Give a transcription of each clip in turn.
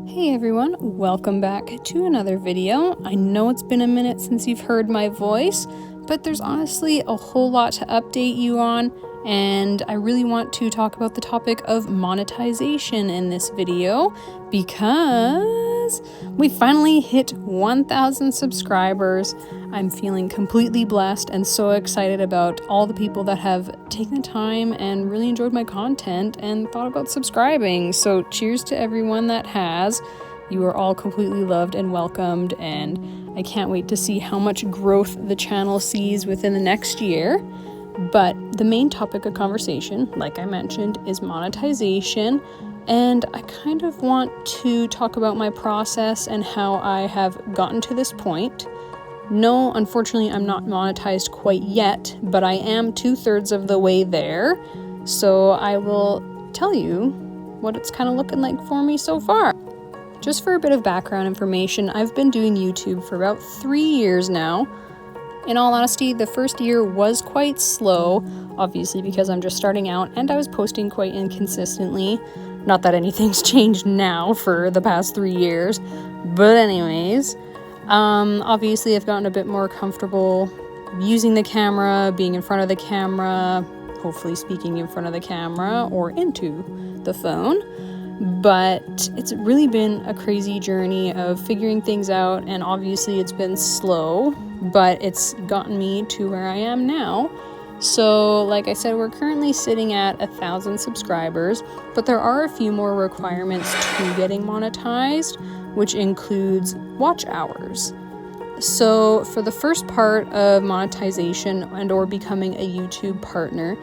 Hey everyone, welcome back to another video. I know it's been a minute since you've heard my voice, but there's honestly a whole lot to update you on, and I really want to talk about the topic of monetization in this video because we finally hit 1,000 subscribers. I'm feeling completely blessed and so excited about all the people that have taken the time and really enjoyed my content and thought about subscribing. So cheers to everyone that has. You are all completely loved and welcomed, and I can't wait to see how much growth the channel sees within the next year. But the main topic of conversation, like I mentioned, is monetization. And I kind of want to talk about my process and how I have gotten to this point. No, unfortunately, I'm not monetized quite yet, but I am 2/3 of the way there. So I will tell you what it's kind of looking like for me so far. Just for a bit of background information, I've been doing YouTube for about 3 years now. In all honesty, the first year was quite slow, obviously because I'm just starting out and I was posting quite inconsistently. Not that anything's changed now for the past 3 years, but anyways, obviously I've gotten a bit more comfortable using the camera, being in front of the camera, hopefully speaking in front of the camera or into the phone. But it's really been a crazy journey of figuring things out, and obviously it's been slow, but it's gotten me to where I am now. So like I said, we're currently sitting at 1,000 subscribers, but there are a few more requirements to getting monetized, which includes watch hours. So for the first part of monetization and or becoming a YouTube partner,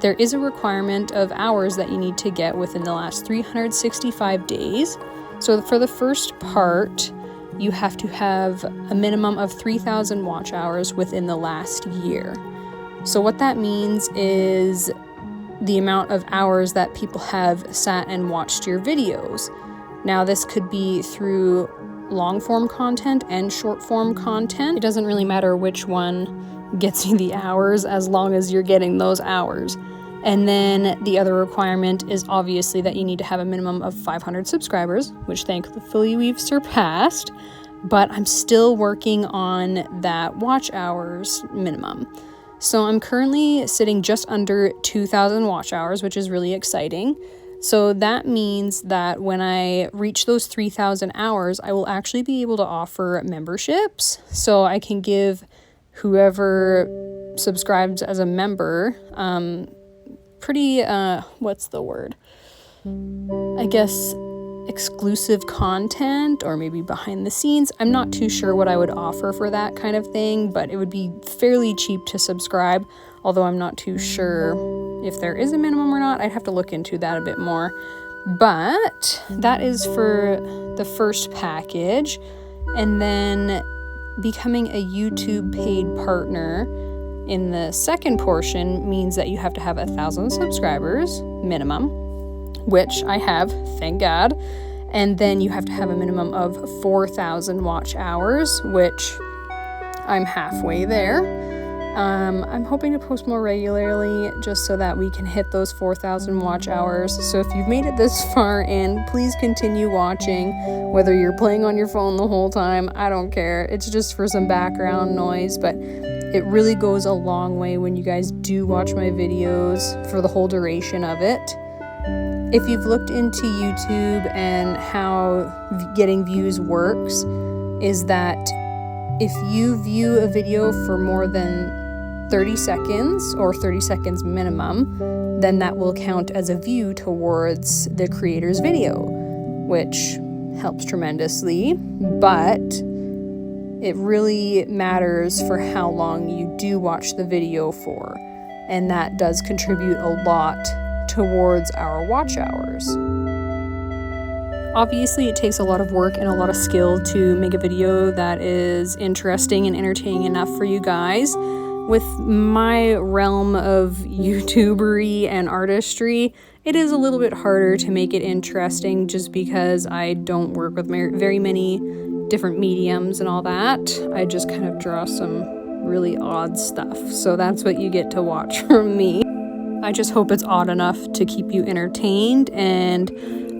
there is a requirement of hours that you need to get within the last 365 days. So for the first part, you have to have a minimum of 3,000 watch hours within the last year. So what that means is the amount of hours that people have sat and watched your videos. Now this could be through long form content and short form content. It doesn't really matter which one gets you the hours as long as you're getting those hours. And then the other requirement is obviously that you need to have a minimum of 500 subscribers, which thankfully we've surpassed, but I'm still working on that watch hours minimum. So I'm currently sitting just under 2,000 watch hours, which is really exciting. So that means that when I reach those 3,000 hours, I will actually be able to offer memberships. So I can give whoever subscribes as a member, pretty, what's the word? I guess exclusive content or maybe behind the scenes. I'm not too sure what I would offer for that kind of thing, but it would be fairly cheap to subscribe, although I'm not too sure if there is a minimum or not. I'd have to look into that a bit more. But that is for the first package. And then becoming a YouTube paid partner in the second portion means that you have to have 1,000 subscribers minimum, which I have, thank God. And then you have to have a minimum of 4,000 watch hours, which I'm halfway there. I'm hoping to post more regularly just so that we can hit those 4,000 watch hours. So if you've made it this far in, please continue watching, whether you're playing on your phone the whole time, I don't care. It's just for some background noise, but it really goes a long way when you guys do watch my videos for the whole duration of it. If you've looked into YouTube and how getting views works, is that if you view a video for more than 30 seconds or 30 seconds minimum, then that will count as a view towards the creator's video, which helps tremendously, but it really matters for how long you do watch the video for, and that does contribute a lot towards our watch hours. Obviously, it takes a lot of work and a lot of skill to make a video that is interesting and entertaining enough for you guys. With my realm of YouTubery and artistry, it is a little bit harder to make it interesting just because I don't work with very many different mediums and all that. I just kind of draw some really odd stuff. So that's what you get to watch from me. I just hope it's odd enough to keep you entertained, and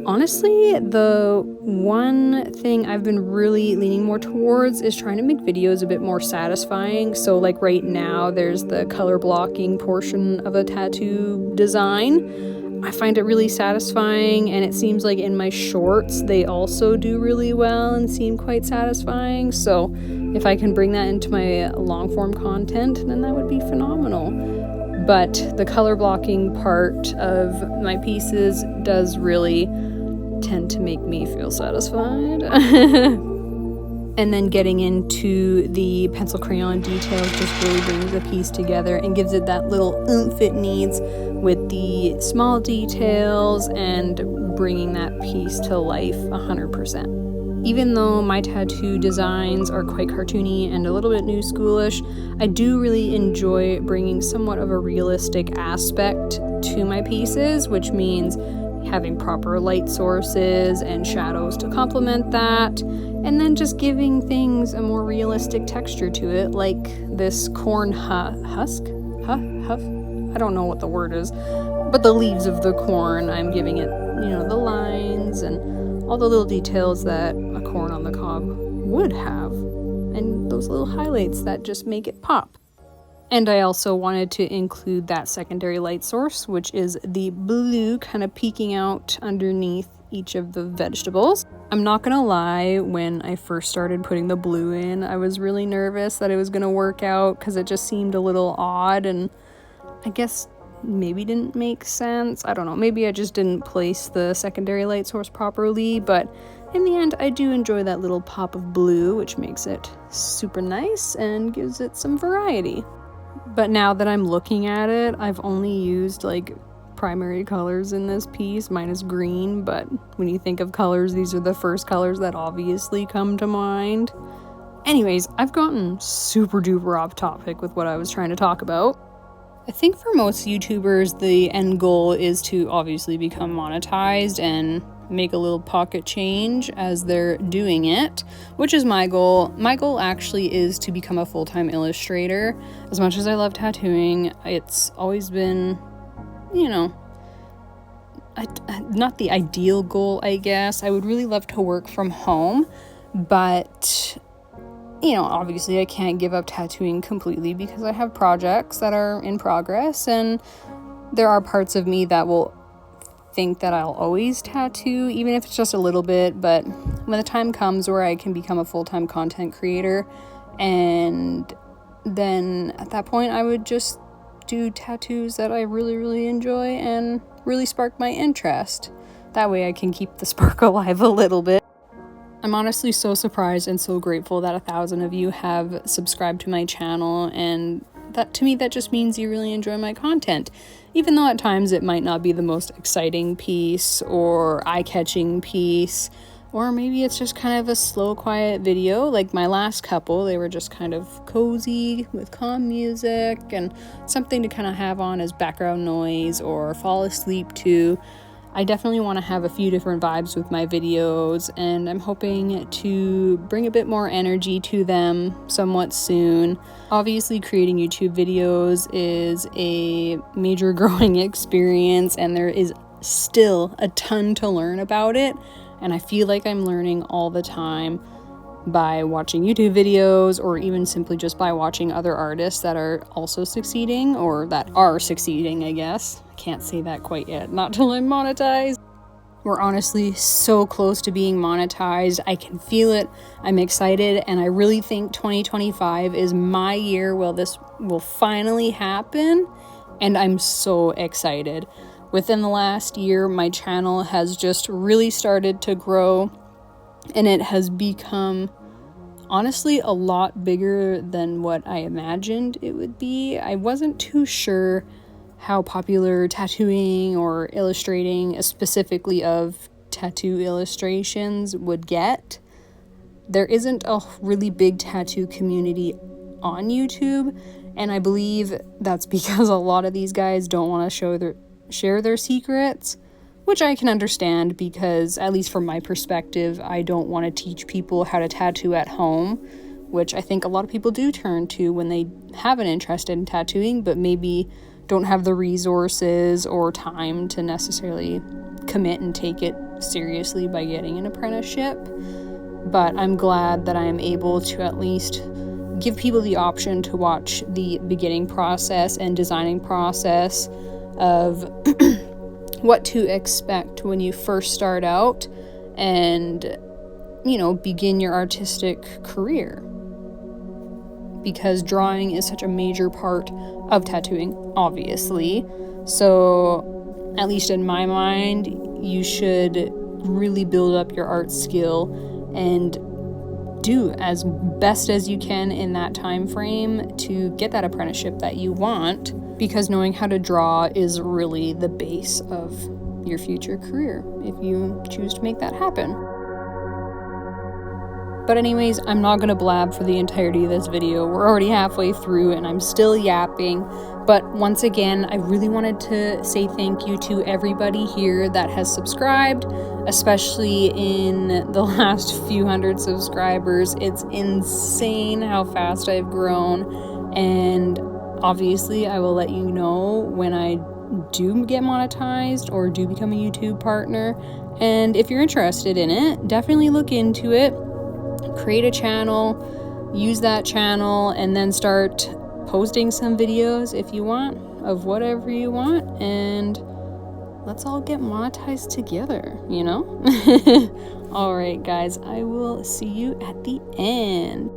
Honestly, the one thing I've been really leaning more towards is trying to make videos a bit more satisfying. So like right now, there's the color blocking portion of a tattoo design. I find it really satisfying, and it seems like in my shorts, they also do really well and seem quite satisfying. So if I can bring that into my long form content, then that would be phenomenal. But the color blocking part of my pieces does really tend to make me feel satisfied. And then getting into the pencil crayon details just really brings the piece together and gives it that little oomph it needs with the small details and bringing that piece to life 100%. Even though my tattoo designs are quite cartoony and a little bit new schoolish, I do really enjoy bringing somewhat of a realistic aspect to my pieces, which means having proper light sources and shadows to complement that, and then just giving things a more realistic texture to it, like this corn husk? Huff? I don't know what the word is, but the leaves of the corn, I'm giving it, the lines and all the little details that a corn on the cob would have, and those little highlights that just make it pop. And I also wanted to include that secondary light source, which is the blue kind of peeking out underneath each of the vegetables. I'm not gonna lie, when I first started putting the blue in, I was really nervous that it was gonna work out because it just seemed a little odd and I guess maybe didn't make sense. I don't know, maybe I just didn't place the secondary light source properly, but in the end I do enjoy that little pop of blue, which makes it super nice and gives it some variety. But now that I'm looking at it, I've only used like primary colors in this piece, minus green, but when you think of colors, these are the first colors that obviously come to mind. Anyways, I've gotten super duper off topic with what I was trying to talk about. I think for most YouTubers, the end goal is to obviously become monetized and make a little pocket change as they're doing it, which is my goal. My goal actually is to become a full-time illustrator. As much as I love tattooing, it's always been, not the ideal goal, I guess. I would really love to work from home, but obviously I can't give up tattooing completely because I have projects that are in progress, and there are parts of me that will think that I'll always tattoo, even if it's just a little bit. But when the time comes where I can become a full-time content creator, and then at that point I would just do tattoos that I really, really enjoy and really spark my interest. That way I can keep the spark alive a little bit. I'm honestly so surprised and so grateful that 1,000 of you have subscribed to my channel, and that to me that just means you really enjoy my content, even though at times it might not be the most exciting piece or eye-catching piece, or maybe it's just kind of a slow, quiet video like my last couple. They were just kind of cozy with calm music and something to kind of have on as background noise or fall asleep to. I definitely want to have a few different vibes with my videos, and I'm hoping to bring a bit more energy to them somewhat soon. Obviously, creating YouTube videos is a major growing experience, and there is still a ton to learn about it, and I feel like I'm learning all the time by watching YouTube videos, or even simply just by watching other artists that are also succeeding, or that are succeeding, I guess. I can't say that quite yet, not till I'm monetized. We're honestly so close to being monetized. I can feel it. I'm excited, and I really think 2025 is my year where this will finally happen, and I'm so excited. Within the last year, my channel has just really started to grow, and it has become honestly a lot bigger than what I imagined it would be. I wasn't too sure how popular tattooing or illustrating, specifically of tattoo illustrations, would get. There isn't a really big tattoo community on YouTube, and I believe that's because a lot of these guys don't want to share their secrets, which I can understand because, at least from my perspective, I don't want to teach people how to tattoo at home, which I think a lot of people do turn to when they have an interest in tattooing, but maybe don't have the resources or time to necessarily commit and take it seriously by getting an apprenticeship. But I'm glad that I'm able to at least give people the option to watch the beginning process and designing process of what to expect when you first start out and, you know, begin your artistic career. Because drawing is such a major part of tattooing, obviously. So, at least in my mind, you should really build up your art skill and do as best as you can in that time frame to get that apprenticeship that you want, because knowing how to draw is really the base of your future career if you choose to make that happen. But anyways, I'm not going to blab for the entirety of this video. We're already halfway through and I'm still yapping. But once again, I really wanted to say thank you to everybody here that has subscribed, especially in the last few hundred subscribers. It's insane how fast I've grown. And obviously, I will let you know when I do get monetized or do become a YouTube partner. And if you're interested in it, definitely look into it. Create a channel, use that channel, and then start posting some videos if you want of whatever you want, and let's all get monetized together, you know? All right, guys, I will see you at the end.